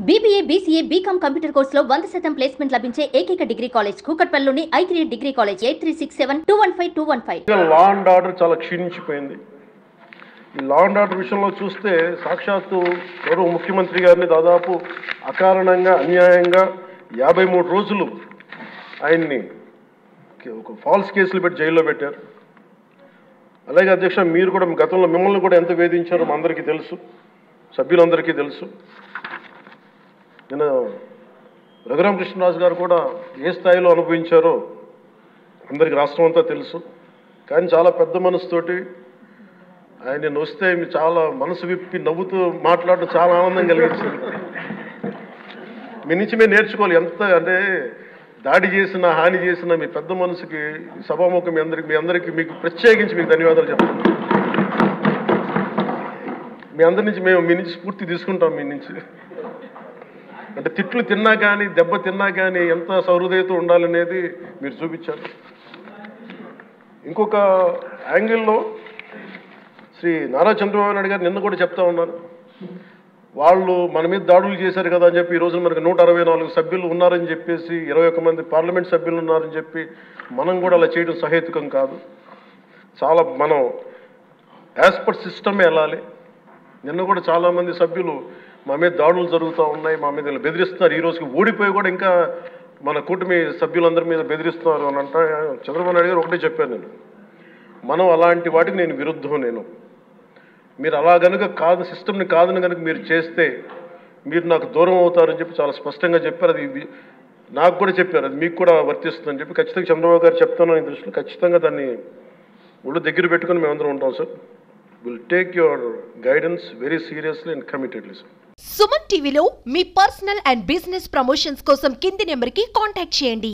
BBA, BCA, BCom computer కోర్సులో 100% placement లభించే ఏకైక డిగ్రీ కాలేజ్ కూకట్పల్లిలోని I3 degree college 8367215215. Law and order చాలా క్షీణించిపోయింది. ఈ లా అండ్ ఆర్డర్ విషయంలో చూస్తే సాక్షాత్తు గౌరవ ముఖ్యమంత్రి గారిని దాదాపు అకారణంగా అన్యాయంగా 53 రోజులు ఆయన్ని ఒక ఫాల్స్ కేసులు పెట్టి జైల్లో పెట్టారు. అలాగే అధ్యక్ష, మీరు కూడా గతంలో మిమ్మల్ని కూడా ఎంత వేధించారో మా అందరికీ తెలుసు, సభ్యులందరికీ తెలుసు. నేను రఘురామకృష్ణరాజు గారు కూడా ఏ స్థాయిలో అనుభవించారో అందరికీ రాష్ట్రం అంతా తెలుసు. కానీ చాలా పెద్ద మనసుతోటి ఆయన వస్తే చాలా మనసు విప్పి నవ్వుతూ మాట్లాడడం చాలా ఆనందం కలిగించింది. మీ నుంచి మేము నేర్చుకోవాలి. ఎంత అంటే దాడి చేసిన హాని చేసిన మీ పెద్ద మనసుకి సభాముఖం మీ అందరికీ మీకు ప్రత్యేకించి మీకు ధన్యవాదాలు చెప్తాను. మీ అందరి నుంచి మీ నుంచి స్ఫూర్తి తీసుకుంటాం. మీ నుంచి అంటే తిట్లు తిన్నా కానీ దెబ్బ తిన్నా కానీ ఎంత సహృదయతో ఉండాలనేది మీరు చూపించారు. ఇంకొక యాంగిల్లో శ్రీ నారా చంద్రబాబు నాయుడు గారు నిన్న కూడా చెప్తా ఉన్నారు, వాళ్ళు మన మీద దాడులు చేశారు కదా అని చెప్పి ఈరోజు మనకు 164 సభ్యులు ఉన్నారని చెప్పేసి 21 మంది పార్లమెంట్ సభ్యులు ఉన్నారని చెప్పి మనం కూడా అలా చేయడం సహేతుకం కాదు. చాలా మనం యాజ్ పర్ సిస్టమే వెళ్ళాలి. నిన్న కూడా చాలామంది సభ్యులు మా మీద దాడులు జరుగుతూ ఉన్నాయి, మా మీద బెదిరిస్తున్నారు, ఈ రోజుకి ఓడిపోయి కూడా ఇంకా మన కూటమి సభ్యులందరి మీద బెదిరిస్తున్నారు అని అంటే చంద్రబాబు నాయుడు గారు ఒకటే చెప్పాను, మనం అలాంటి వాటికి నేను విరుద్ధం. మీరు అలా కనుక కాదు, సిస్టమ్ని కాదని కనుక మీరు చేస్తే మీరు నాకు దూరం అవుతారని చెప్పి చాలా స్పష్టంగా చెప్పారు. అది నాకు కూడా చెప్పారు, అది మీకు కూడా వర్తిస్తుందని చెప్పి ఖచ్చితంగా చంద్రబాబు గారు చెప్తాను. ఈ దృష్టిలో ఖచ్చితంగా దాన్ని ఒళ్ళు దగ్గర పెట్టుకుని మేమందరం ఉంటాం sir. Will take your guidance very seriously and committedly sir. Suman టీవీలో మీ పర్సనల్ అండ్ బిజినెస్ ప్రమోషన్స్ కోసం కింది నెంబర్కి కాంటాక్ట్ చేయండి.